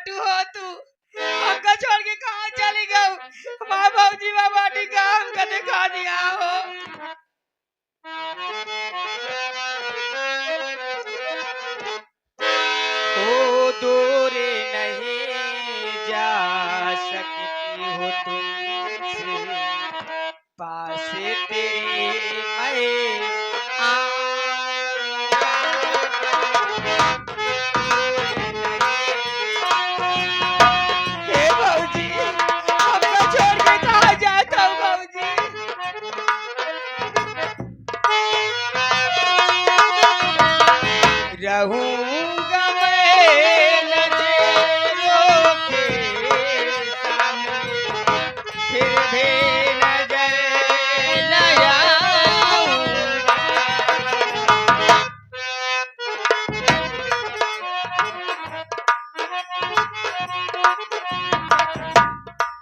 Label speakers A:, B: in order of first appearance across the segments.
A: छोटू हो तू हमका छोड़ के कहाँ चली गऊ माँ बाबूजी माँ बाटी का हमका दिखा दिया हो ओ दूर नहीं जा सकती हो तुमसे पास तेरे मैं हे भाऊजी हमका छोड़ के कहाँ जाता हूँ भाऊजी रहूंगा मैं नजरों के सामने फिर भी नजर न आऊंगा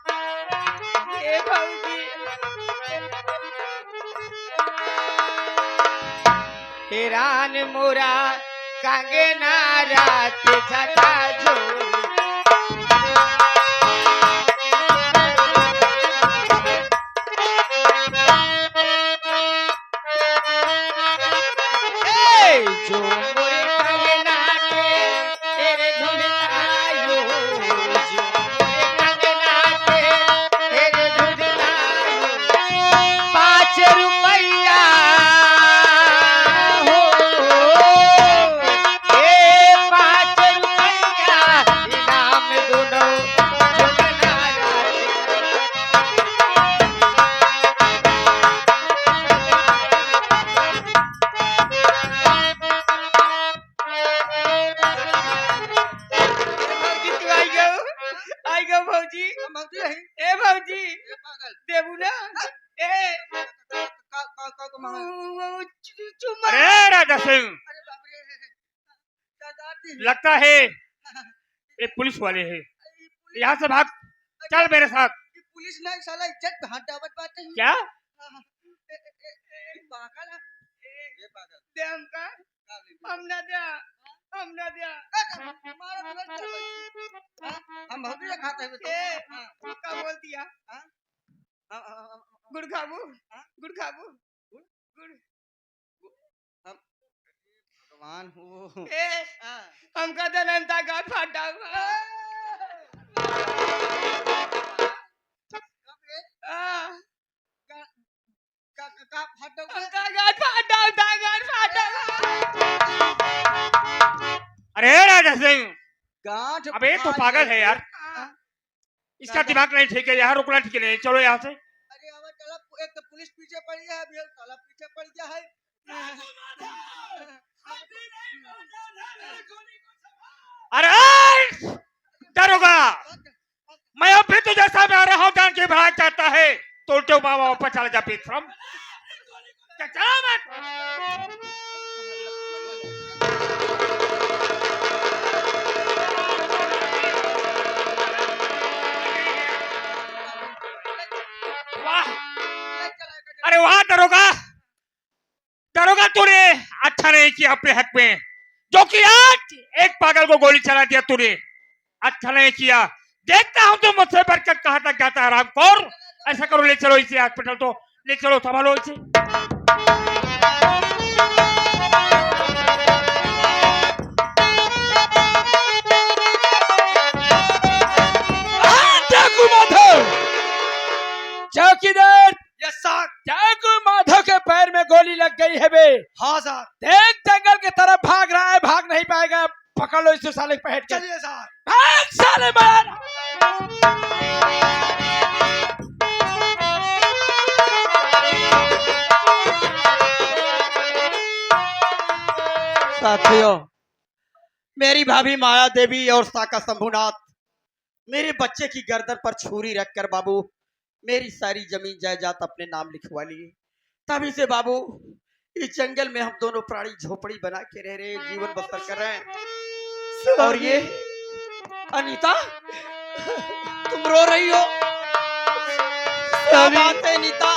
A: हे भाऊजी हैरान मोरा कंगना रात झका झोर जो मोरे कंगना के तेरे झुलनायो जो मोरे कंगना के तेरे झुलनायो 5 रुपया हो ए 5 रुपया इनाम दोनों झुलना आई गो भौजी ए भौजी देबू ना ए चुम्मा
B: अरे राजा सिंह लगता है ये पुलिस वाले हैं यहाँ से भाग चल मेरे साथ
C: पुलिस ना साला इज्जत पे हाथ डावत बात है
B: क्या
C: पागल है ये पागल
A: दे हमका हम ना दे
C: हमारा तुरंत हम बहुत ही खाते हैं
A: ए का बोल दिया गुड़ खाबू गुड़ खाबू गुड़
C: भगवान हो
A: ए हमका दनंता का फाटा हुआ
C: का फाटो
A: हमका गाठ फाटा होता गाठ फाटा
B: अरे राजा सिंह
C: गांठ
B: अबे ये तो पागल है यार इसका दिमाग नहीं ठीक है यहाँ रुकना ठीक नहीं चलो यहाँ से
C: अरे अब चला एक तो पुलिस पीछे पड़ी है अभी साला पीछे पड़ गया है
B: अरे दरोगा मैं अब भी तुझे सामने आ रहा हूँ जान के भाग जाता है तो उल्टे बाबा ऊपर चला जा पीठ फ्रॉम चला मत वाह अरे वाह दरोगा दरोगा तूने अच्छा नहीं किया अपने हक में जो कि आज एक पागल को गोली चला दिया तूने अच्छा नहीं किया देखता हूं तुम मुझसे बढ़कर कहां तक जाता है रामकौर ऐसा करो ले चलो इसे हॉस्पिटल तो ले चलो संभालो इसे
A: चौकीदार
C: यस सर
A: जागू माधव के पैर में गोली लग गई है बे
C: हाँ सर
A: देख जंगल की तरफ भाग रहा है भाग नहीं पाएगा पकड़ लो इसे साले पे हेड के
C: चलिए सर
A: भाग साले मार
C: साथियों मेरी भाभी माया देवी और साका शंभुनाथ मेरे बच्चे की गर्दन पर छुरी रखकर बाबू मेरी सारी जमीन जायदाद अपने नाम लिखवा लिए तभी से बाबू इस जंगल में हम दोनों प्राणी झोपड़ी बना के रह रहे हैं जीवन बसर कर रहे हैं और ये अनीता तुम रो रही हो क्या बात है अनीता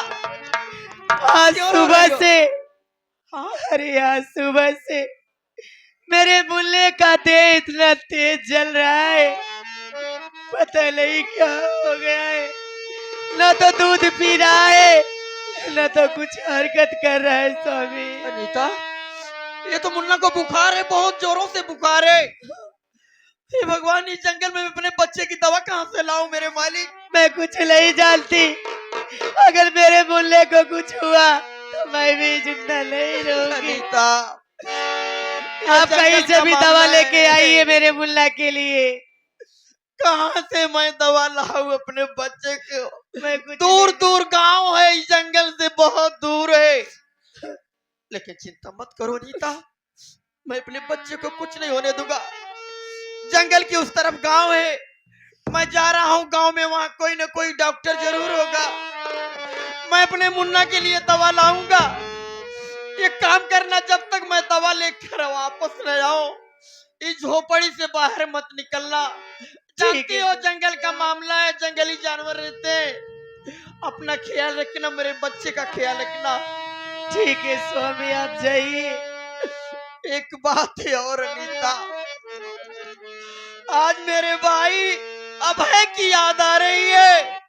A: आज
C: क्यों रो
A: सुबह
C: रही हो?
A: से
C: हाँ?
A: अरे आज सुबह से मेरे मुल्ले का देह इतना तेज जल रहा है पता नहीं क्या हो गया है, न तो दूध पी रहा है न तो कुछ हरकत कर रहा है स्वामी।
C: अनीता, ये तो मुन्ना को बुखार है, बहुत जोरों से बुखार है। हे भगवान, इस जंगल में मैं अपने बच्चे की दवा कहाँ से लाऊं मेरे मालिक?
A: मैं कुछ नहीं जानती, अगर मेरे मुन्ने को कुछ हुआ तो मैं भी जिंदा नहीं रहूंगी।
C: अनीता,
A: आप कहीं से भी दवा लेके आइए मेरे मुन्ना के लिए।
C: कहाँ से मैं दवा लाऊं अपने बच्चे को?
A: मैं कुछ
C: दूर
A: नहीं-
C: दूर गांव है, इस जंगल से बहुत दूर है। लेकिन चिंता मत करो नीता, मैं अपने बच्चे को कुछ नहीं होने दूंगा। जंगल की उस तरफ गांव है, मैं जा रहा हूँ गांव में, वहां कोई ना कोई डॉक्टर जरूर होगा। मैं अपने मुन्ना के लिए दवा लाऊंगा। एक काम करना, जब तक मैं दवा लेकर वापस न आऊं, इस झोपड़ी से बाहर मत निकलना। जानती हो जंगल का मामला है, जंगली जानवर रहते हैं। अपना ख्याल रखना, मेरे बच्चे का ख्याल रखना।
A: ठीक है स्वामी, आप जाइए।
C: एक बात है और अनीता, आज मेरे भाई अभय की याद आ रही है।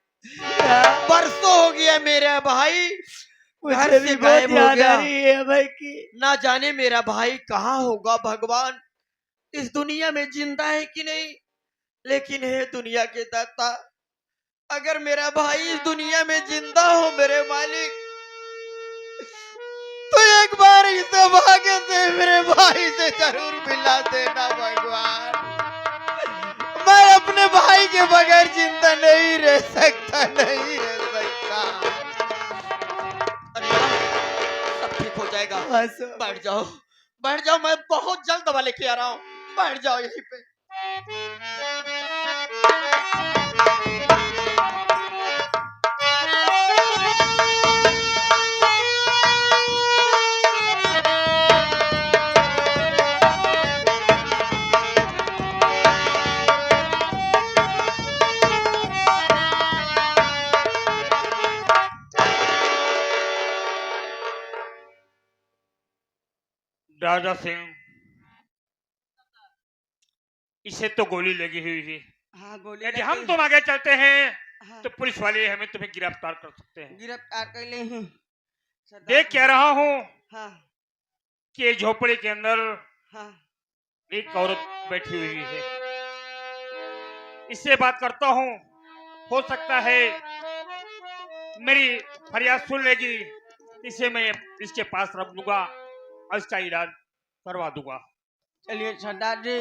C: बरसों हो गया मेरा भाई घर
A: मुझे
C: से
A: भी बहुत
C: गायब हो
A: याद
C: गया।
A: आ रही है भाई की।
C: ना जाने मेरा भाई कहाँ होगा, भगवान इस दुनिया में जिंदा है कि नहीं। लेकिन हे दुनिया के दाता, अगर मेरा भाई इस दुनिया में जिंदा हो मेरे मालिक, तो एक बार इसे भाग्य से मेरे भाई से जरूर मिला देना भगवान। मैं अपने भाई के बगैर जिंदा नहीं रह सकता, नहीं रह सकता। अरे सब ठीक हो जाएगा,
A: हाँ, स्वामी।
C: बैठ जाओ बैठ जाओ, मैं बहुत जल्द दवा लेके आ रहा हूँ। बैठ जाओ यहीं पे।
B: राजा सिंह, इसे तो गोली लगी हुई है।
A: हाँ, गोली
B: यदि
A: लगी।
B: हम तुम आगे चलते हैं
A: हाँ,
B: तो पुलिस वाले हमें तुम्हें गिरफ्तार कर सकते हैं।
A: गिरफ्तार कर ले हैं।
B: देख क्या रहा हूँ
A: हाँ
B: कि ये झोपड़ी के अंदर
A: हाँ
B: एक औरत बैठी हुई है। इससे बात करता हूँ, हो सकता है मेरी फरियाद सुन लेगी, इसे मैं इसके पास रख दूंगा और इसका इलाज करवा दूंगा।
A: चलिए सरदार जी,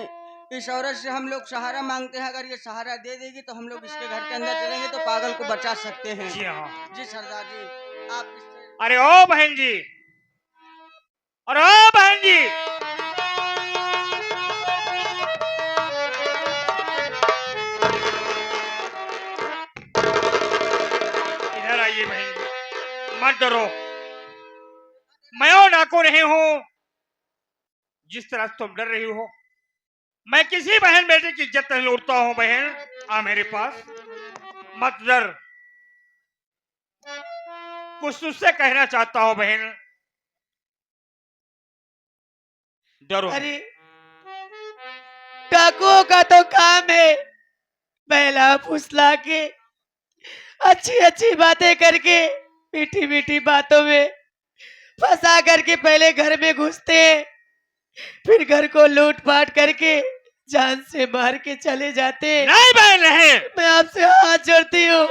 A: इस औरत से हम लोग सहारा मांगते हैं। अगर ये सहारा दे देगी तो हम लोग इसके घर के अंदर चलेंगे तो पागल को बचा सकते हैं।
B: जी हाँ।
A: जी सरदार जी, आप इससे
B: अरे ओ बहन जी, अरे ओ बहन जी, इधर आइए बहन जी, मत डरो, मैं वो डाकू नहीं हूँ जिस तरह से तुम डर रही हो। मैं किसी बहन बेटे की इज्जत नहीं लूटता हूँ। बहन आ मेरे पास, मत डर। कुछ तुझसे कहना चाहता हूँ बहन, डरो।
A: अरे डाकुओं का तो काम है पहला फुसला के, अच्छी अच्छी बातें करके, मीठी मीठी बातों में फंसा करके पहले घर में घुसते हैं, फिर घर को लूट पाट करके जान से मार के चले जाते हैं।
B: नहीं बहन नहीं,
A: मैं आपसे हाथ जोड़ती हूँ,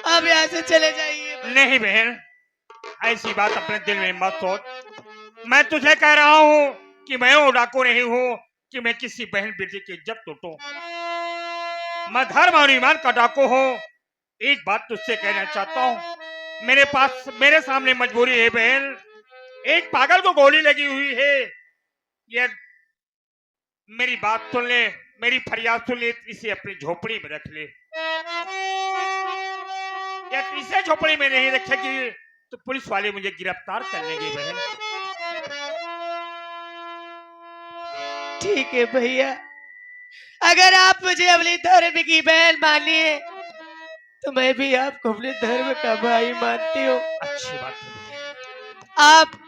A: आप यहाँ से चले जाइए।
B: नहीं बहन, ऐसी बात अपने दिल में मत सोच। मैं तुझे कह रहा हूँ कि मैं वो डाकू नहीं हूँ कि मैं किसी बहन बेटी की इज्जत लूटूं। मैं धर्म और ईमान का डाकू हूँ। एक बात तुझसे कहना चाहता हूँ, मेरे सामने मजबूरी है बहन। एक पागल को गोली लगी हुई है, ये मेरी बात सुन ले, मेरी फरियाद सुन ले, इसे अपनी झोपड़ी में रख ले। या इसे झोपड़ी में नहीं रखेगी तो पुलिस वाले मुझे गिरफ्तार कर लेंगे बहन।
A: ठीक है भैया, अगर आप मुझे अपनी धर्म की बहन मानिए तो मैं भी आपको अपने धर्म का भाई मानती हूँ।
B: अच्छी बात है।
A: आप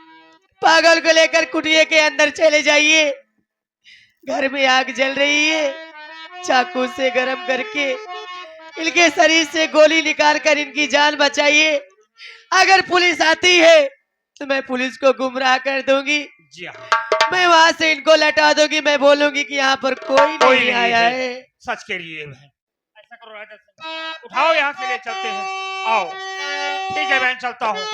A: पागल को लेकर कुटिया के अंदर चले जाइए, घर में आग जल रही है, चाकू से गरम करके इनके शरीर से गोली निकाल कर इनकी जान बचाइए। अगर पुलिस आती है तो मैं पुलिस को गुमराह कर दूंगी।
B: जी हाँ,
A: मैं वहां से इनको लटा दूंगी। मैं बोलूंगी कि यहाँ पर कोई
B: कोई
A: नहीं
B: नहीं
A: आया
B: है।
A: है।
B: सच कह रही है बहन। ऐसा करो राजा सिंह, उठाओ यहाँ से ले चलते हैं। आओ। ठीक है बहन, चलता हूँ।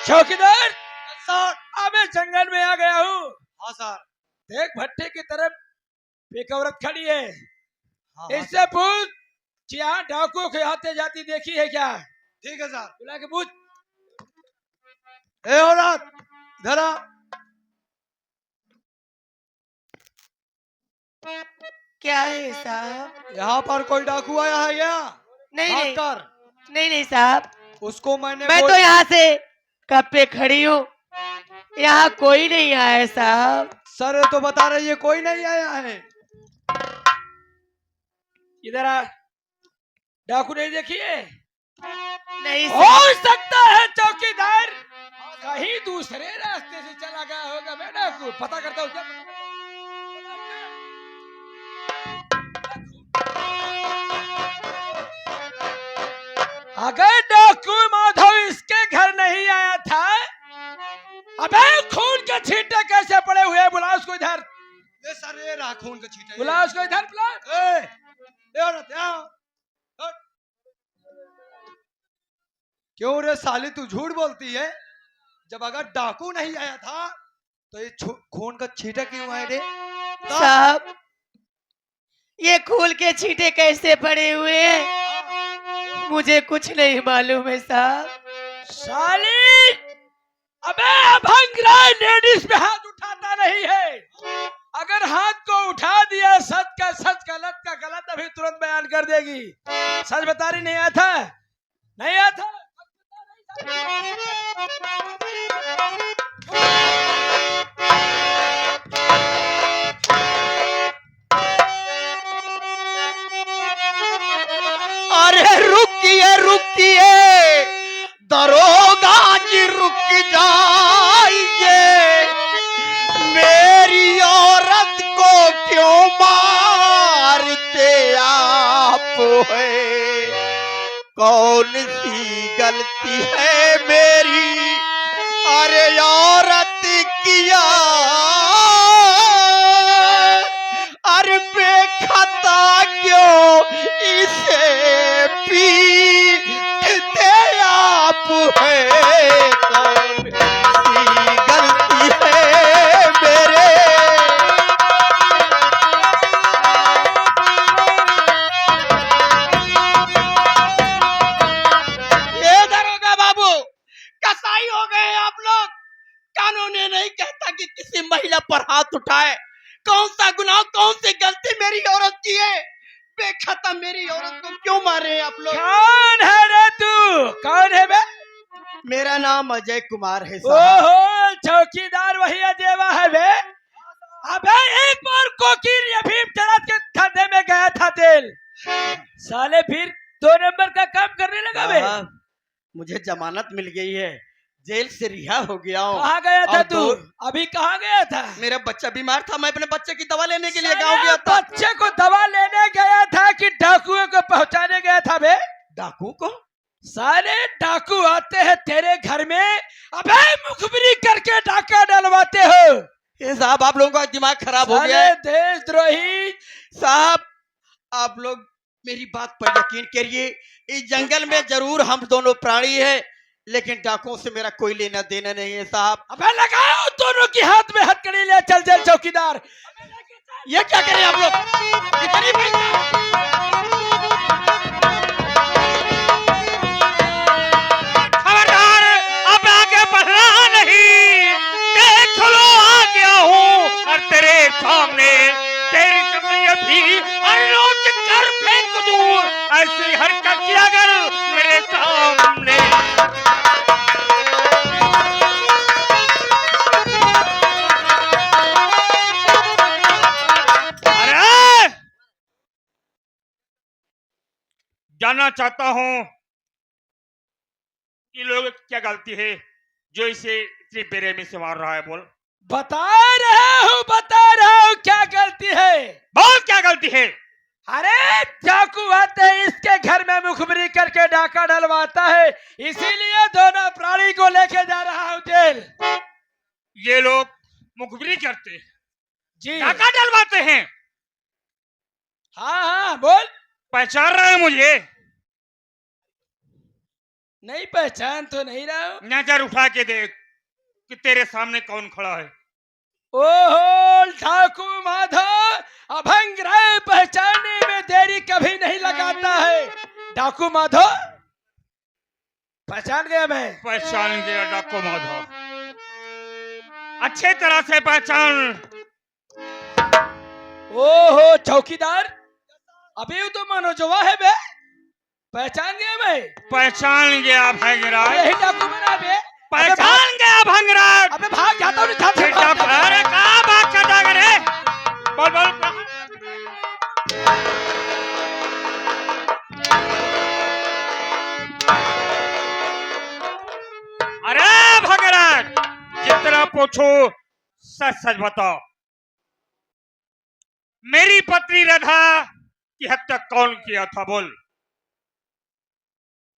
D: चौकीदार,
C: सर।
D: अब मैं जंगल में आ गया हूँ।
C: हाँ सर।
D: देख भट्टे की तरफ एक औरत खड़ी है।
C: हाँ,
D: इससे पूछ कि यहाँ डाकुओं के आते जाती देखी है क्या?
C: ठीक है सर।
D: बुला के पूछ।
C: ए औरत, इधर आ।
A: क्या है साहब?
C: यहाँ पर कोई डाकू आया है क्या?
A: नहीं नहीं
C: डॉक्टर,
A: नहीं साहब,
C: उसको मैंने
A: मैं तो यहाँ से कब पे खड़ी हूँ। यहाँ कोई नहीं आया है साहब।
C: सर ये तो बता रही है कोई नहीं आया है।
D: इधर आ। डाकू नहीं देखी है?
A: नहीं
D: हो
A: साहब।
D: सकता है चौकीदार कहीं दूसरे रास्ते से चला गया होगा। मैं डाकू पता करता हूँ। अगर डाकू माधव इसके घर नहीं आया था, अबे खून के छींटे कैसे पड़े हुए हैं? बुला उसको इधर।
C: ये सर ये रहा खून का छींटा।
D: बुला उसको इधर। बुला।
C: ए औरत, यहाँ। हट। क्यों रे साली तू झूठ बोलती है? जब अगर डाकू नहीं आया था तो ये खून का छींटा क्यों आए रे?
A: साहब, ये खून के छींटे कैसे पड़े हुए हैं मुझे कुछ नहीं मालूम है साहब।
D: साली, अबे अभंग लेडीज पे हाथ उठाता नहीं है। अगर हाथ को उठा दिया सच का सच, गलत का गलत अभी तुरंत बयान कर देगी। सच बता रही नहीं आया था? नहीं आया था?
C: अरे रुकिए रुकिए दरोगा जी, रुक जाइए। मेरी औरत को क्यों मारते आप है? कौन सी गलती है मेरी? अरे औरत किया, अरे बेखता क्यों इसे पीटते आप है? कौन सी गलती है मेरे? ये दरोगा बाबू, कसाई हो गए आप लोग। कानून ये नहीं कहता कि किसी महिला पर हाथ उठाए। कौन सा गुनाह, कौन सी गलती मेरी औरत की है? बेखता मेरी औरत को क्यों मारे हैं आप लोग?
D: कौन है रे तू? कौन है बे?
C: मेरा नाम अजय कुमार है साहब।
D: ओहो, चौकीदार वही अजेवा है बे। अबे एक बार कोकीर अफीम चरात के धंधे में गया था तेल। साले फिर 2 नंबर का काम करने लगा बे।
C: साहब, मुझे जमानत मिल गई है, जेल से रिहा हो गया हूँ।
D: कहाँ गया था
C: और
D: तू? अभी कहाँ गया था?
C: मेरा बच्चा बीमार था, मैं अपने बच्चे की दवा लेने के लिए
D: साले
C: गाँव गया था।
D: बच्चे को दवा लेने गया था कि डाकुओं को पहुंचाने गया था बे?
C: डाकू को?
D: साले डाकू आते हैं तेरे घर में, अबे मुखबिरी करके डाका डलवाते हो।
C: ये साहब आप लोगों का दिमाग खराब हो गया
D: साले
C: है।
D: देशद्रोही।
C: साहब आप लोग मेरी बात पर यकीन करिए, इस जंगल में जरूर हम दोनों प्राणी हैं, लेकिन डाकुओं से मेरा कोई लेना देना नहीं है साहब।
D: अबे लगाओ दोनों की हाथ में हथकड़ी, ले चल जेल चौकीदार।
C: ये क्या करें आप लोग? इतनी
B: खबरदार, अब आगे बढ़ना नहीं। देख लो आ गया हूँ और तेरे सामने तेरी कमलियां भी अनलोड कर फेंक दूं। ऐसी हरकत किया कर मेरे सामने। जानना चाहता हूँ कि लोग क्या गलती है जो इसे इतनी बेरहमी से मार रहा है। बोल
D: बता रहा हूँ क्या गलती है।
B: बोल क्या गलती है।
D: अरे चाकू आते ही इसके घर में मुखबरी करके डाका डलवाता है, इसीलिए दोनों प्राणी को लेके जा रहा हूँ जेल।
B: ये लोग मुखबिरी करते हैं,
D: जी
B: डाका डलवाते हैं।
D: हाँ बोल।
B: पहचान रहे हैं मुझे?
D: नहीं पहचान तो नहीं रहा हूँ।
B: नजर उठा के देख कि तेरे सामने कौन खड़ा है।
D: ओहो ठाकुर माधव, अभंग राय पहचानने में देरी कभी नहीं लगाता है। डाकू माधव पहचान गया मैं।
B: पहचान गया डाको माधव, अच्छे तरह से पहचान।
D: ओहो चौकीदार, अभी तो मनोजवा है बे, पहचान गया मैं।
B: पहचान गया भंगराज,
D: यही डाकू बना बे।
B: पहचान गया भंगराज।
D: अबे भाग जाता हूँ छत से।
B: अरे कहाँ भाग जाता है रे? बोल बोल कहाँ? अरे भंगराज, जितना पूछो सच सच बताओ, मेरी पत्नी राधा की हत्या कौन किया था? बोल।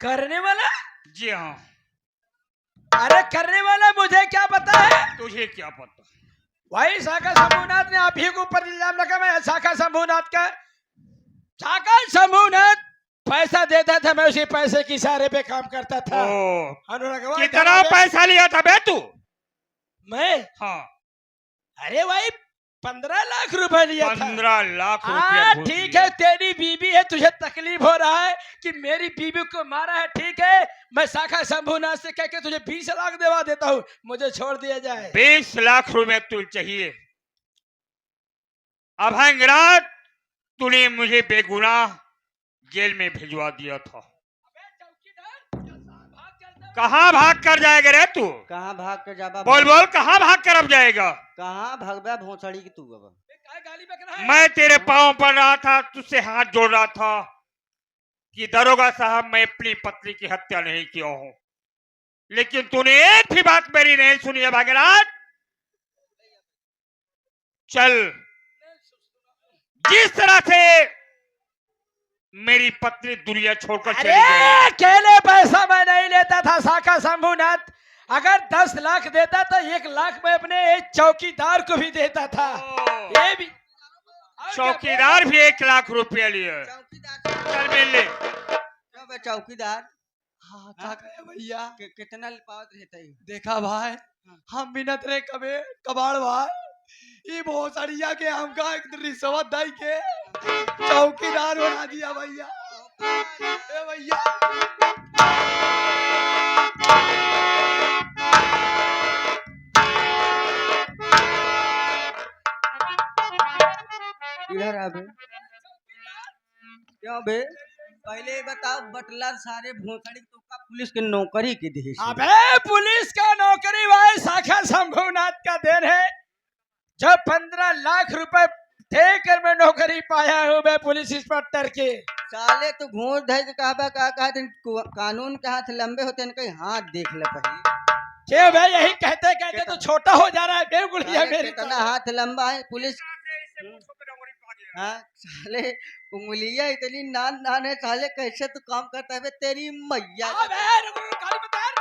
D: करने वाला?
B: जी हाँ।
D: अरे करने वाला मुझे क्या पता है।
B: तुझे क्या पता?
D: वही शाखा शंभूनाथ ने आप ही के ऊपर इल्जाम लगा। मैं शाखा शंभूनाथ का, शाखा शंभूनाथ पैसा देता था, मैं उसी पैसे की इशारे पे काम करता था।
B: ओ, कितना पैसा लिया था बे तू?
D: मैं?
B: हाँ।
D: अरे भाई 15 लाख रुपए लिया था।
B: 15 लाख
D: हाँ
B: रुपया।
D: ठीक है, तेरी बीबी है, तुझे तकलीफ हो रहा है कि मेरी बीबी को मारा है, ठीक है। मैं शाखा शंभूनाथ से कह के तुझे 20 लाख दिलवा देता हूँ, मुझे छोड़ दिया जाए।
B: 20 लाख रुपए तू चाहिए? अभंगराज, तूने मुझे बेगुनाह जेल में भिजवा दिया था। कहाँ भाग कर जाएगा रे तू?
C: कहाँ भाग कर जाबा?
B: बोल बोल, कहाँ भाग कर अब जाएगा?
C: कहाँ भगवा भोसड़ी की तू अब?
D: गाली बक रहा है?
B: मैं तेरे पांव पड़ रहा था, तुझसे हाथ जोड़ रहा था कि दरोगा साहब, मैं अपनी पत्नी की हत्या नहीं किया हूं, लेकिन तूने एक भी बात मेरी नहीं सुनी है भंगराज। चल, जिस तरह से मेरी पत्नी दुनिया छोड़कर चली
D: अरे
B: गई।
D: अकेले पैसा मैं नहीं लेता था शाखा शंभूनाथ, अगर 10 लाख देता तो 1 लाख मैं अपने चौकीदार को भी देता था। ये भी
B: चौकीदार भी 1 लाख रुपया लिए। चल मिल ले।
C: चौकीदार
D: हाँ क्या कहे भैया,
C: कितना पावत रहता है?
D: देखा भाई, हम बिनत रे कबे कबाड़ भाई, ये बहुत सड़िया के हमका एक रिश्वत दई के चौकीदार बना दिया भैया। ए भैया
C: इधर आ बे। क्यों बे? पहले ये बताओ, बटलर सारे भोसड़ी तो का पुलिस के नौकरी के दे?
D: अबे पुलिस का नौकरी भाई शाखा शंभूनाथ का देन है। जब 15 लाख रुपए देकर मैं नौकरी पाया हूँ मैं पुलिस इंस्पेक्टर के।
C: साले तो घूस धर के कहा कानून के हाथ लंबे होते हैं, कहीं हाथ देख ले पहले।
D: क्यों भाई, यही कहते कहते तो छोटा हो जा रहा है बेगुड़िया मेरी।
C: कितना हाथ लंबा है पुलिस। हाँ साले उंगलियां इतनी नान नान है, साले कैसे तू काम करता है बे? तेरी मैया।
D: अबे रुको, रुको, गाली मत यार।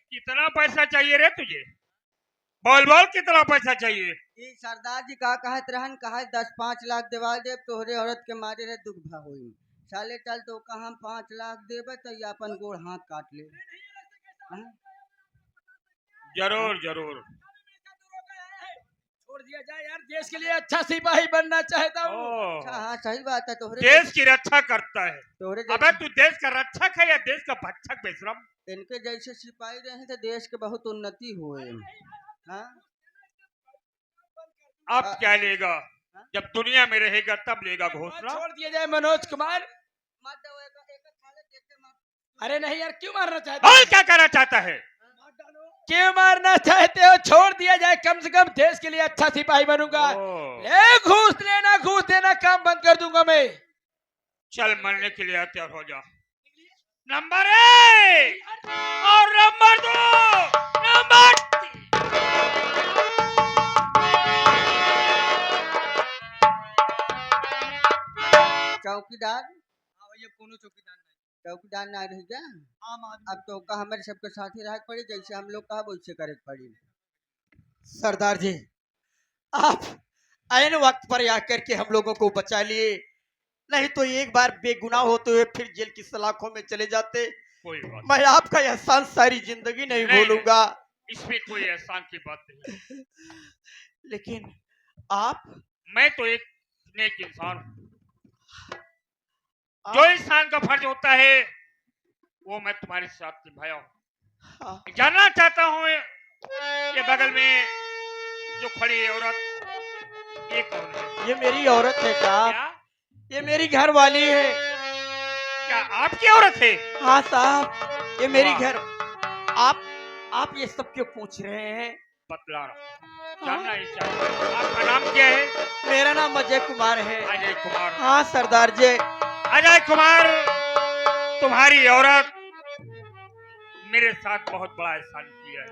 B: कितना पैसा चाहिए रे तुझे? बोल बोल, कितना पैसा चाहिए?
C: ये सरदार जी का कहत रहन, कहा 10-5 लाख दिवा दे, तोहरे औरत के मारे रहे दुख भा होई। साले चल तो का हम 5 लाख देबे तो ये अपन गोड़ हाथ काट ले। हाँ?
B: जरूर जरूर।
D: छोड़ दिया जाए यार, देश के लिए अच्छा सिपाही बनना चाहता हूँ।
C: अच्छा हाँ सही बात है। तोहरे
B: देश की रक्षा करता है।
C: तोहरे
B: अबे तू देश का रक्षक है या देश का भक्षक बेशरम?
C: इनके जैसे सिपाही रहे तो देश के बहुत उन्नति हुए। हाँ
B: अब क्या लेगा? जब दुनिया में रहेगा तब लेगा घोषणा।
D: छोड़ दिया जाए मनोज कुमार। अरे नहीं यार, क्यों मारना चाहते
B: बोल
D: हो?
B: क्या करना चाहता है?
D: क्यों मारना चाहते हो? छोड़ दिया जाए, कम से कम देश के लिए अच्छा सिपाही बनूंगा।
B: ओ,
D: ले घूस देना काम बंद कर दूंगा मैं।
B: चल मरने के लिए तैयार हो जा। नंबर 1 और नंबर 2, नंबर 3।
C: चौकीदार चौकीदार ना रह जा। अब तो का हमारे सबके साथ ही रह पड़ी, जैसे हम लोग कहा वैसे करे पड़ी। सरदार जी, आप ऐन वक्त पर आकर के हम लोगों को बचा लिए, नहीं तो एक बार बेगुनाह होते हुए फिर जेल की सलाखों में चले जाते।
B: कोई बात
C: मैं आपका एहसान सारी जिंदगी नहीं
B: नहीं,
C: भूलूंगा।
B: इसमें कोई एहसान की बात नहीं।
C: लेकिन आप
B: मैं तो एक नेक इंसान हूँ। जो इंसान का फर्ज होता है वो मैं तुम्हारे साथ निभाया हूँ।
C: हाँ,
B: जानना चाहता हूँ कि बगल में जो खड़ी है औरत, ये कौन है?
C: ये मेरी औरत है साहब,
B: क्या?
C: ये मेरी घर वाली है।
B: क्या आपकी औरत है?
C: हाँ साहब, ये मेरी
B: वाह।
C: घर। आप ये सब क्यों पूछ रहे हैं?
B: बतला रहा, जानना ही चाहता हूँ। आपका नाम क्या है?
C: मेरा नाम अजय कुमार है।
B: अजय कुमार।
C: हाँ सरदार जी।
B: अजय कुमार, तुम्हारी औरत मेरे साथ बहुत बड़ा एहसान किया है।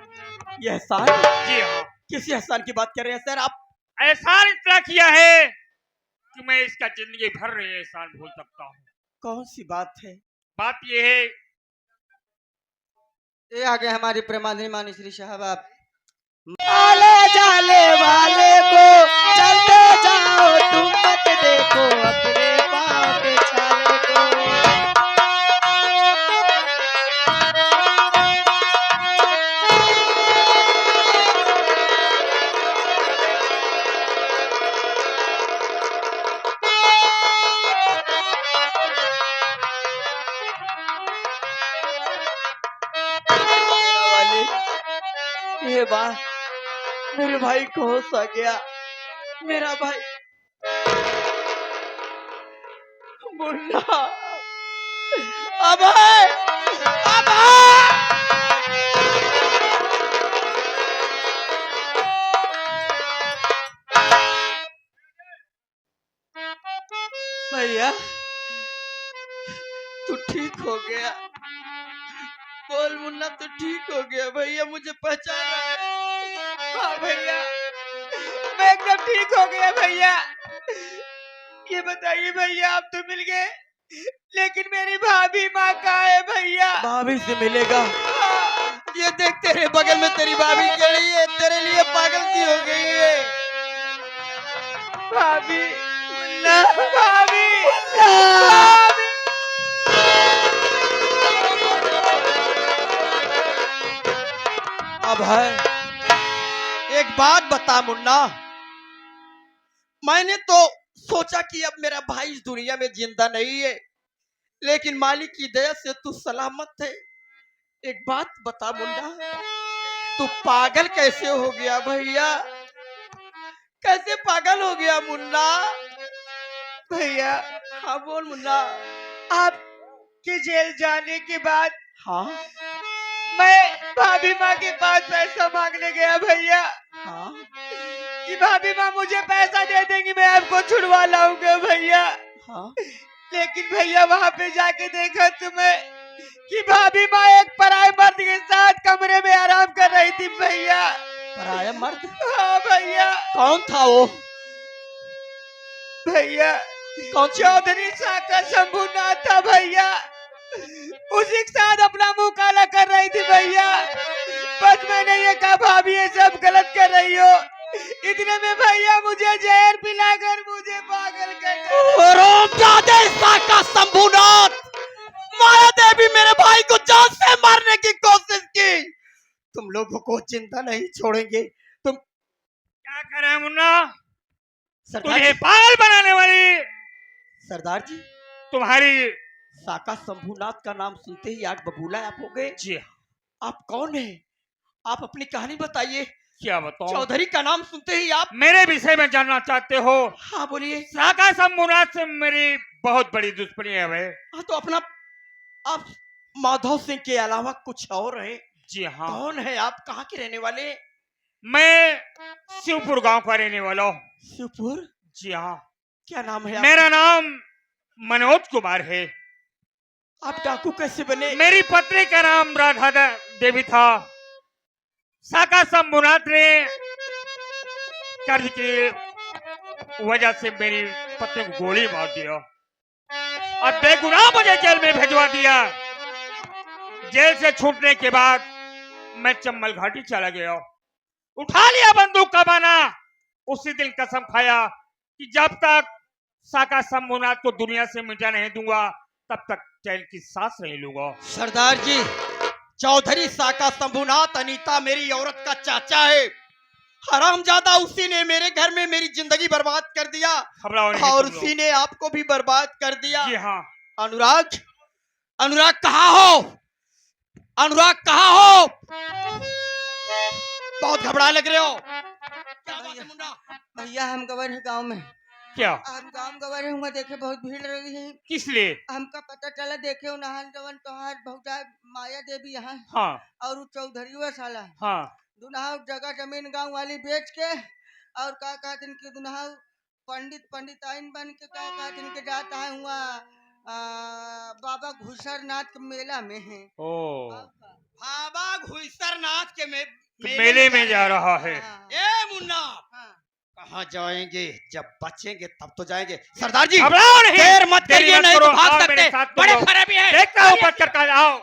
C: ये एहसान?
B: जी हाँ,
C: किस एहसान की बात कर रहे हैं सर आप?
B: एहसान इतना किया है कि मैं इसका जिंदगी भर नहीं एहसान भूल सकता हूँ।
C: कौन सी बात है?
B: बात ये है,
C: ये आगे हमारी प्रेमानी मानी श्री साहब। आप
A: आले जाले वाले को चलते जाओ, तुम मत देखो अपने पाँव के छाले को। ये बात मेरे भाई को होश आ गया। मेरा भाई मुन्ना, अभय, भैया तू ठीक हो गया? बोल मुन्ना, तू ठीक हो गया? भैया मुझे पहचाना है? हाँ भैया, मैं एकदम ठीक हो गया भैया। ये बताइए भैया, आप तो मिल गए, लेकिन मेरी भाभी माँ कहाँ है भैया? भाभी से मिलेगा? ये देख तेरे बगल में तेरी भाभी खड़ी है, तेरे लिए पागल सी हो गई है। भाभी, मुन्ना, भाभी, भाभी। अब है, एक बात बता मुन्ना, मैंने तो सोचा कि अब मेरा भाई इस दुनिया में जिंदा नहीं है, लेकिन मालिक की दया से तू सलामत है। एक बात बता मुन्ना, तू पागल कैसे हो गया भैया? कैसे पागल हो गया मुन्ना? भैया हाँ बोल मुन्ना। आपके जेल जाने के बाद हाँ मैं भाभी माँ के पास पैसा मांगने गया भैया। हाँ कि भाभी माँ मुझे पैसा दे देंगी, मैं आपको छुड़वा लाऊंगा भैया। हाँ लेकिन भैया वहाँ पे जाके देखा तुम्हें कि भाभी माँ एक पराये मर्द के साथ कमरे में आराम कर रही थी भैया। पराया मर्द? हाँ भैया। कौन था वो भैया? कौन? चौधरी साका शंभुनाथ था भैया, उसी के साथ अपना मुंह काला कर रही थी भैया। बस मैंने ये कहा भाभी ये सब गलत कर रही हो, इतने में भैया मुझे जहर पिलाकर मुझे पागल कर साका शंभुनाथ। माया देवी मेरे भाई को जान से मारने की कोशिश की। तुम लोगों को चिंता नहीं छोड़ेंगे। तुम
B: क्या कर रहे हैं मुन्ना?
C: सरदार
B: तुझे
C: जी,
B: पागल बनाने वाली
C: सरदार जी,
B: तुम्हारी।
C: साका शंभुनाथ का नाम सुनते ही आग बबूला आप हो गए।
B: जी
C: आप कौन है? आप अपनी कहानी बताइए,
B: क्या बताऊं?
C: चौधरी का नाम सुनते ही आप।
B: मेरे विषय में जानना चाहते हो?
C: हाँ बोलिए।
B: साका शंभुनाथ से मेरी बहुत बड़ी दुश्मनी है भाई।
C: हाँ तो अपना आप माधव सिंह के अलावा कुछ और है?
B: जी हाँ,
C: कौन है आप? कहाँ के रहने वाले?
B: मैं शिवपुर गांव का रहने वाला हूँ।
C: शिवपुर?
B: जी हाँ,
C: क्या नाम है
B: मेरा नाम मनोज कुमार है।
C: आप डाकू कैसे बने?
B: मेरी पत्नी का नाम राधा देवी था। साका शंभुनाथ ने कर्ज की वजह से मेरी पत्नी को गोली मार दिया और बेगुनाह मुझे जेल में भिजवा दिया। जेल से छूटने के बाद मैं चम्बल घाटी चला गया, उठा लिया बंदूक का बाना। उसी दिन कसम खाया कि जब तक साका शंभुनाथ को दुनिया से मिटा नहीं दूंगा तब तक जेल की सांस नहीं लूंगा।
C: सरदार जी, चौधरी साका शंभुनाथ अनीता मेरी औरत का चाचा है। हरामजादा उसी ने मेरे घर में मेरी जिंदगी बर्बाद कर दिया
B: घबराओ नहीं
C: और
B: तुम लोग।
C: उसी ने आपको भी बर्बाद कर दिया।
B: जी हाँ,
C: अनुराग, अनुराग कहाँ हो? अनुराग कहाँ हो? बहुत घबरा लग रहे हो। क्या बात है मुन्ना?
E: भैया हम गवर है गांव में।
B: क्या?
E: हम गांव गवर है, हुआ देखे बहुत भीड़ लगी है।
B: किस लिए?
E: हमका पता चला देखे हो नहान जवन तोहार भौजा माया देवी यहाँ
B: हाँ
E: और उ चौधरी हुआ साला
B: हाँ,
E: दुनाव जगह जमीन गांव वाली बेच के और का कहते हैं कि दुनाव पंडित आइन बन के का कहते हैं कि जाता है हुआ बाबा घुसर नाथ के मेला में है।
B: ओ
C: बाबा घुईसरनाथ के
B: मेले में जा रहा है।
E: हाँ,
C: ए मुन्ना,
E: हाँ।
C: कहाँ जाएंगे? जब बचेंगे तब तो जाएंगे। सरदार जी
B: घबराओ नहीं,
C: देर मत
B: देरी
C: करिए,
B: मत
C: नहीं
B: करो,
C: तो भाग
B: आओ
C: सकते।
B: मेरे साथ तुम
C: बड़े
B: लोग।
C: फरे भी हैं।
B: देखता हूँ बच कर, आओ।